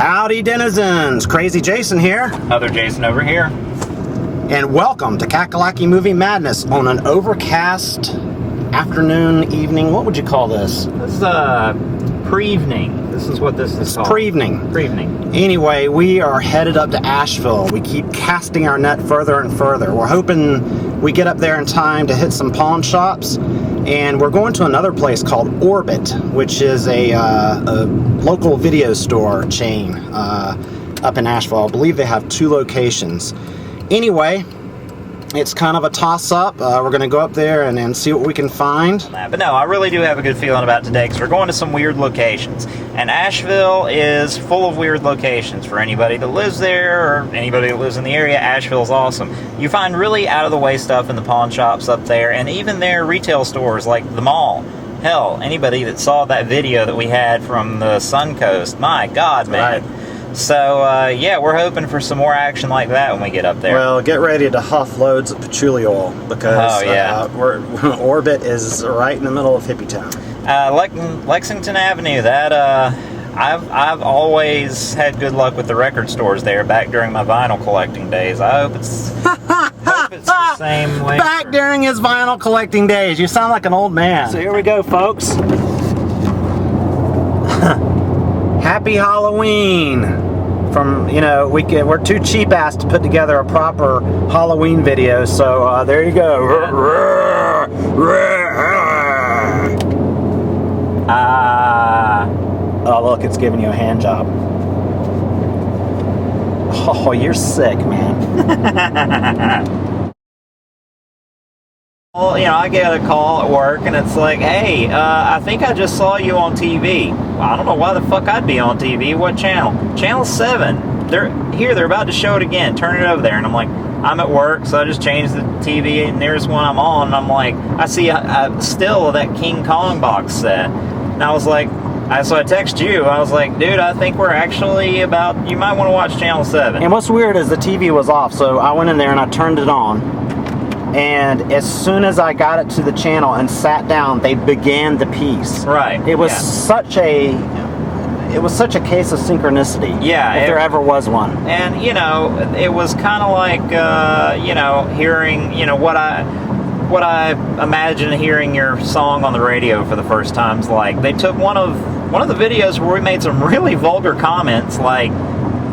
Howdy denizens, Crazy Jason here. Other Jason over here. And welcome to Kakalaki Movie Madness on an overcast afternoon, evening. What would you call this? This is pre-evening. This is what this is called. Pre-evening. Pre-evening. Anyway, we are headed up to Asheville. We keep casting our net further and further. We're hoping we get up there in time to hit some pawn shops. And we're going to another place called Orbit, which is a local video store chain up in Asheville. I believe they have 2 locations. Anyway, it's kind of a toss-up. We're going to go up there and see what we can find. But no, I really do have a good feeling about today because we're going to some weird locations. And Asheville is full of weird locations. For anybody that lives there or anybody that lives in the area, Asheville's awesome. You find really out-of-the-way stuff in the pawn shops up there, and even their retail stores like the mall. Hell, anybody that saw that video that we had from the Suncoast, my God, man. Right. So, yeah, we're hoping for some more action like that when we get up there. Well, get ready to huff loads of patchouli oil because Orbit is right in the middle of Hippie Town. Lexington Avenue, that, I've always had good luck with the record stores there back during my vinyl collecting days. I hope it's, the same way. Back during his vinyl collecting days. You sound like an old man. So here we go, folks. Happy Halloween. From, you know, we're too cheap ass to put together a proper Halloween video, so there you go. Oh, look, it's giving you a hand job. Oh, you're sick, man. Well, you know, I get a call at work and it's like, hey, I think I just saw you on TV. Well, I don't know why the fuck I'd be on TV. What channel? Channel 7. They're about to show it again. Turn it over there. And I'm like, I'm at work, so I just changed the TV nearest one I'm on. And I'm like, I see a still of that King Kong box set. And I was like, so I text you. I was like, dude, I think we're actually about, you might want to watch Channel 7. And what's weird is the TV was off, so I went in there and I turned it on. And as soon as I got it to the channel and sat down, they began the piece. Right. It was such a case of synchronicity. Yeah. If there ever was one. And, you know, it was kind of like, you know, hearing, you know, what I imagine hearing your song on the radio for the first time's like. They took one of the videos where we made some really vulgar comments, like,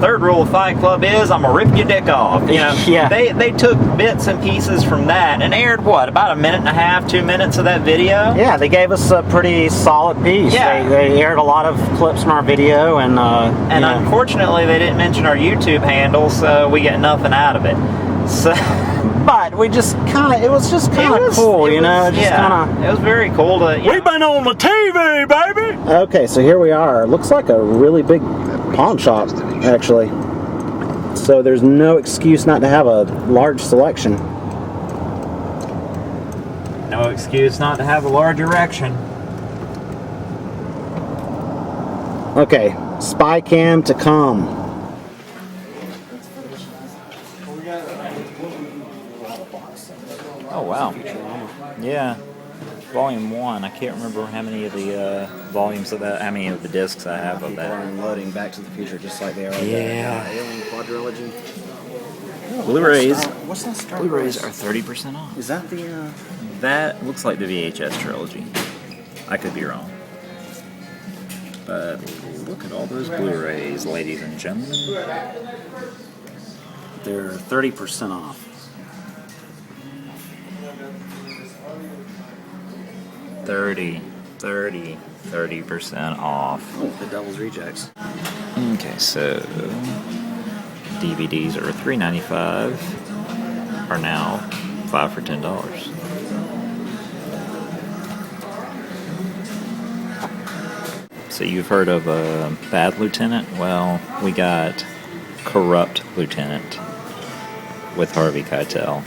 third rule of Fight Club is I'm gonna rip your dick off. You know, yeah. They took bits and pieces from that and aired what, about 1.5 2 minutes of that video. Yeah, they gave us a pretty solid piece. Yeah, they aired a lot of clips from our video, and unfortunately they didn't mention our YouTube handle, so we get nothing out of it. So, but we just kind of, it was just kind of cool, you know. It was very cool to. We've been on the TV, baby. Okay, so here we are. It looks like a really big pawn shop, actually. So there's no excuse not to have a large selection. No excuse not to have a large erection. Okay, spy cam to come. Oh wow. Yeah. Volume 1. I can't remember how many of the volumes of that, how many of the discs I have of that. People are unloading Back to the Future just like they are. Yeah. Alien quadrilogy. Blu-rays. What's that Star Blu-rays Wars? are 30% off. Is that the? That looks like the VHS trilogy. I could be wrong. But look at all those Blu-rays, ladies and gentlemen. They're 30% off. 30% off. Oh, the Devil's Rejects. Okay, so DVDs are $3.95, are now 5 for $10. So you've heard of Bad Lieutenant? Well, we got Corrupt Lieutenant with Harvey Keitel.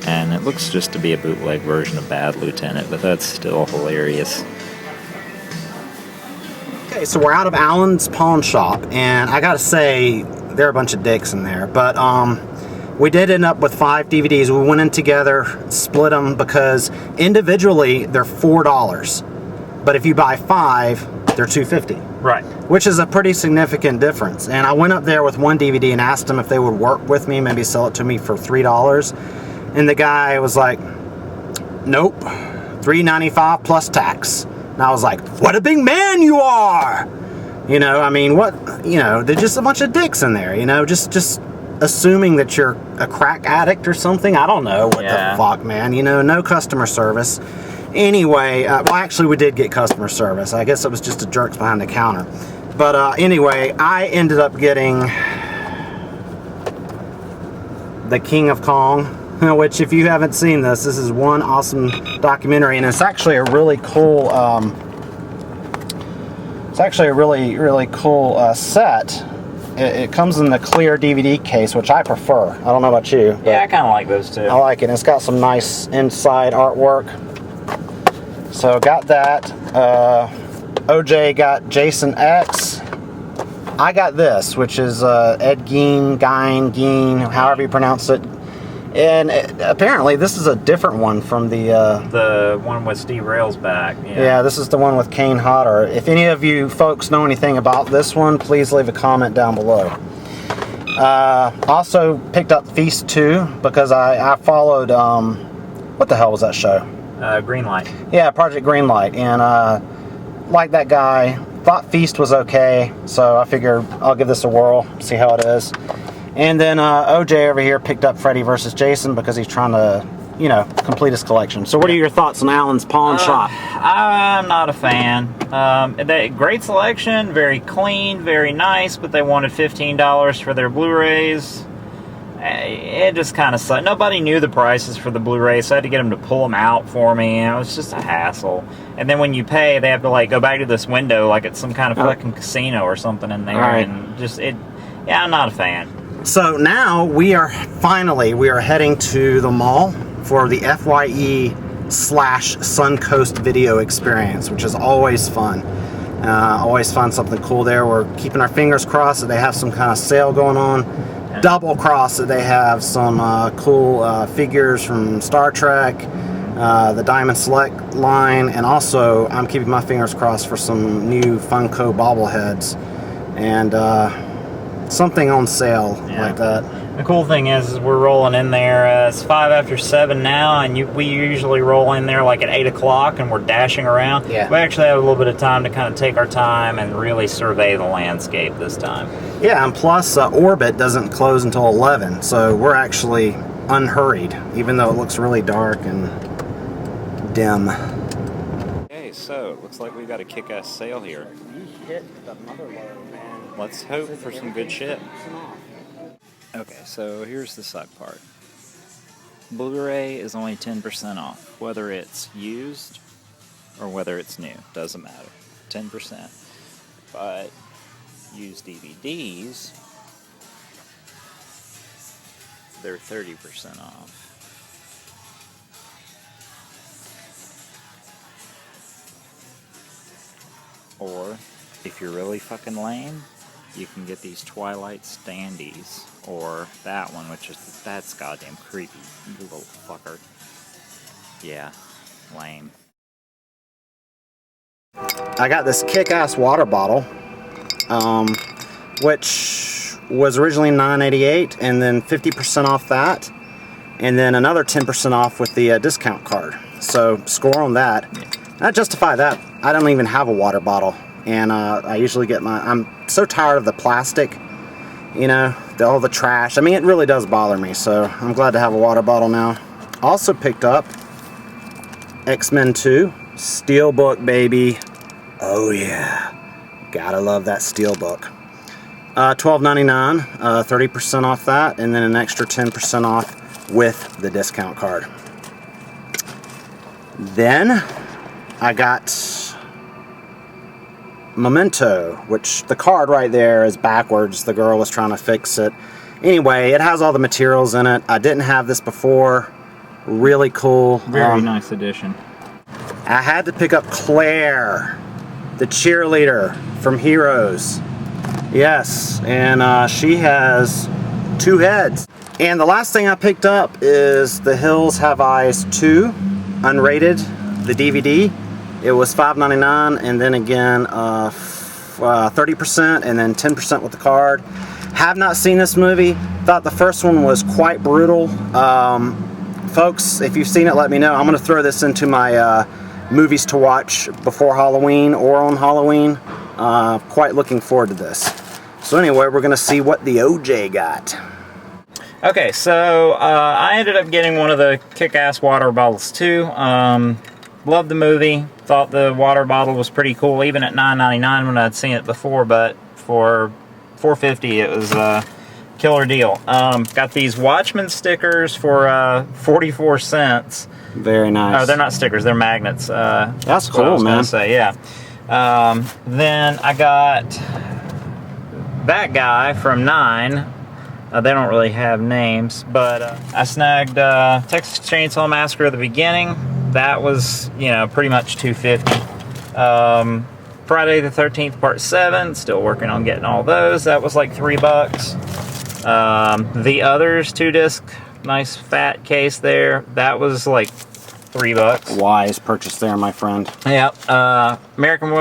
And it looks just to be a bootleg version of Bad Lieutenant, but that's still hilarious. Okay, so we're out of Allen's pawn shop, and I gotta say, there are a bunch of dicks in there, but we did end up with 5 DVDs. We went in together, split them, because individually they're $4. But if you buy 5, they're $2.50. Right. which is a pretty significant difference. And I went up there with one DVD and asked them if they would work with me, maybe sell it to me for $3. And the guy was like, nope, $3.95 plus tax. And I was like, what a big man you are! You know, I mean, what, you know, they're just a bunch of dicks in there, you know, just assuming that you're a crack addict or something. I don't know what the fuck, man. You know, no customer service. Anyway, well, actually, we did get customer service. I guess it was just the jerks behind the counter. But anyway, I ended up getting The King of Kong, which, if you haven't seen this is one awesome documentary, and it's actually a really cool. It's actually a really cool set. It comes in the clear DVD case, which I prefer. I don't know about you. Yeah, I kind of like those too. I like it. It's got some nice inside artwork. So got that. OJ got Jason X. I got this, which is Ed Gein, however you pronounce it. And apparently this is a different one from the one with Steve Railsback. Yeah, this is the one with Kane Hodder. If any of you folks know anything about this one, please leave a comment down below. Also picked up Feast 2 because I followed, what the hell was that show? Greenlight. Yeah, Project Greenlight. And like that guy, thought Feast was okay, so I figured I'll give this a whirl, see how it is. And then OJ over here picked up Freddy vs. Jason because he's trying to, you know, complete his collection. So what are your thoughts on Alan's pawn shop? I'm not a fan. Great selection, very clean, very nice, but they wanted $15 for their Blu-rays. It just kind of sucked. Nobody knew the prices for the Blu-rays, so I had to get them to pull them out for me. It was just a hassle. And then when you pay, they have to like go back to this window like it's some kind of fucking casino or something in there. Right. And just yeah, I'm not a fan. So now we are heading to the mall for the FYE/Suncoast video experience, which is always fun. Always find something cool there. We're keeping our fingers crossed that they have some kind of sale going on. Double cross that they have some cool figures from Star Trek, the Diamond Select line, and also I'm keeping my fingers crossed for some new Funko bobbleheads and something on sale like that. The cool thing is we're rolling in there. It's 5 after 7 now, and we usually roll in there like at 8 o'clock, and we're dashing around. Yeah. We actually have a little bit of time to kind of take our time and really survey the landscape this time. Yeah, and plus Orbit doesn't close until 11, so we're actually unhurried, even though it looks really dark and dim. Okay, so it looks like we've got a kick-ass sale here. You hit the mother load, man. Let's hope for some good shit. Okay, so here's the side part. Blu-ray is only 10% off, whether it's used or whether it's new. Doesn't matter. 10%. But used DVDs, they're 30% off. Or, if you're really fucking lame, you can get these Twilight standees, or that one, that's goddamn creepy, you little fucker. Yeah, lame. I got this kick-ass water bottle, which was originally $9.88, and then 50% off that, and then another 10% off with the discount card. So score on that. Not justify that. I don't even have a water bottle, and I usually get I'm so tired of the plastic, you know, all the trash. I mean, it really does bother me, so I'm glad to have a water bottle now. Also picked up X-Men 2 Steelbook, baby. Oh yeah, gotta love that Steelbook. $12.99, 30% off that, and then an extra 10% off with the discount card. Then I got Memento, which the card right there is backwards. The girl was trying to fix it. Anyway, it has all the materials in it. I didn't have this before. Really cool. Very nice addition. I had to pick up Claire, the cheerleader from Heroes. Yes, and she has 2 heads. And the last thing I picked up is The Hills Have Eyes 2, unrated, the DVD. It was $5.99, and then again 30% and then 10% with the card. Have not seen this movie. Thought the first one was quite brutal. Folks, if you've seen it, let me know. I'm going to throw this into my movies to watch before Halloween or on Halloween. Quite looking forward to this. So anyway, we're going to see what the OJ got. Okay, so I ended up getting one of the kick-ass water bottles too. Loved the movie. Thought the water bottle was pretty cool, even at $9.99 when I'd seen it before. But for $4.50, it was a killer deal. Got these Watchmen stickers for 44 cents. Very nice. Oh, they're not stickers; they're magnets. That's cool, what I was man. gonna say, yeah. Then I got that guy from 9. They don't really have names, but I snagged Texas Chainsaw Massacre at the beginning. That was, you know, pretty much $2.50. Friday the 13th Part 7, still working on getting all those. That was like $3. The Others 2-disc, nice fat case there. That was like $3. Wise purchase there, my friend. Yep. American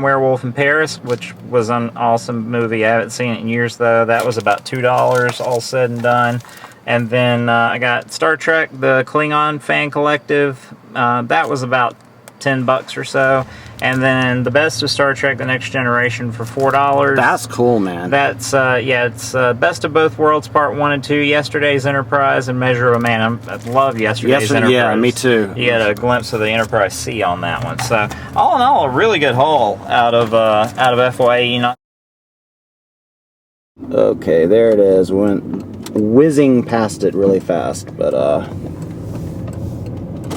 Werewolf in Paris, which was an awesome movie. I haven't seen it in years, though. That was about $2, all said and done. And then I got Star Trek, the Klingon Fan Collective. That was about $10 or so. And then the Best of Star Trek: The Next Generation for $4. That's cool, man. That's yeah, it's Best of Both Worlds Part 1 and 2, Yesterday's Enterprise, and Measure of a Man. I love Yesterday's Enterprise. Yeah, me too. You get a glimpse of the Enterprise C on that one. So all in all, a really good haul out of FYE. Okay, there it is. Went whizzing past it really fast, but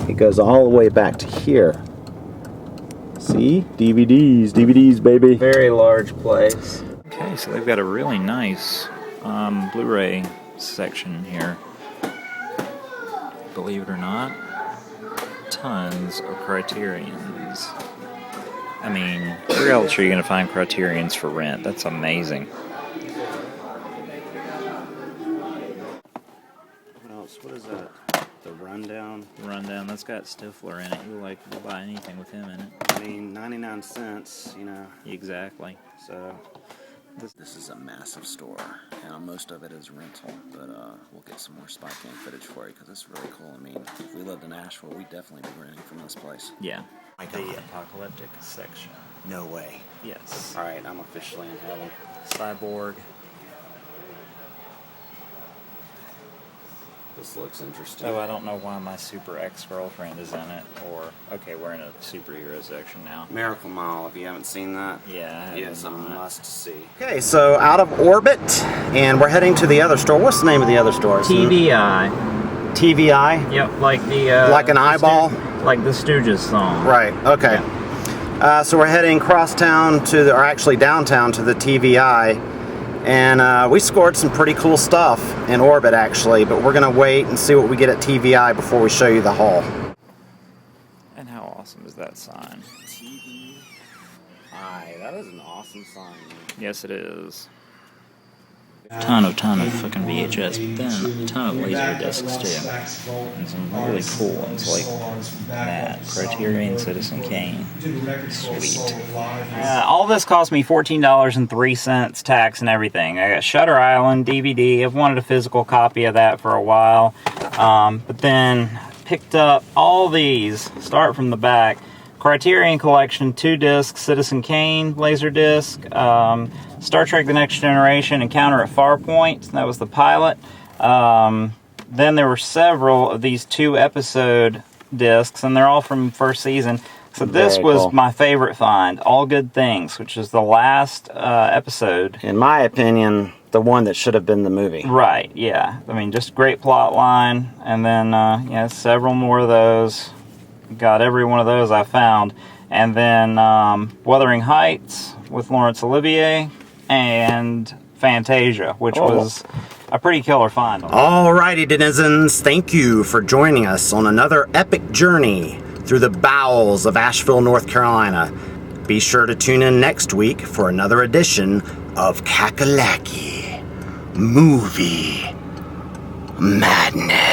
it goes all the way back to here. See? DVDs, baby. Very large place. Okay, so they've got a really nice Blu-ray section here. Believe it or not, tons of Criterions. I mean, where else are you going to find Criterions for rent? That's amazing. What else? What is that? The Rundown? The Rundown, that's got Stifler in it. You'll buy anything with him in it. I mean, 99 cents, you know. Exactly. So, this is a massive store. And most of it is rental. But we'll get some more spy cam footage for you because it's really cool. I mean, if we lived in Asheville, we'd definitely be renting from this place. Yeah. Like the apocalyptic section. No way. Yes. Alright, I'm officially in heaven. Cyborg. This looks interesting. Oh, I don't know why my super ex-girlfriend is in it, or, okay, we're in a superhero section now. Miracle Mile, if you haven't seen that. Yeah, Yes, a must see. Okay, so out of orbit, and we're heading to the other store. What's the name of the other store? TVI. TVI? Yep, like the... like an eyeball? Like the Stooges song. Right, okay. Yeah. So we're heading crosstown to the, or actually downtown to the TVI. And we scored some pretty cool stuff in orbit, actually, but we're going to wait and see what we get at TVI before we show you the haul. And how awesome is that sign? TVI, that is an awesome sign. Yes, it is. Ton of fucking VHS, but then a ton of laser discs too, and some really cool ones like that Criterion Citizen Kane. Sweet. All this cost me $14.03 tax and everything. I got Shutter Island DVD. I've wanted a physical copy of that for a while, but then picked up all these. Start from the back. Criterion Collection 2-disc Citizen Kane Laserdisc, Star Trek The Next Generation Encounter at Farpoint, that was the pilot. Then there were several of these 2-episode discs, and they're all from first season. So this was my favorite find, All Good Things, which is the last episode. In my opinion, the one that should have been the movie. Right, yeah. I mean, just great plot line, and then, yeah, several more of those. Got every one of those I found. And then Wuthering Heights with Laurence Olivier and Fantasia, which was a pretty killer find. Alrighty, denizens, thank you for joining us on another epic journey through the bowels of Asheville, North Carolina. Be sure to tune in next week for another edition of Kakalaki Movie Madness.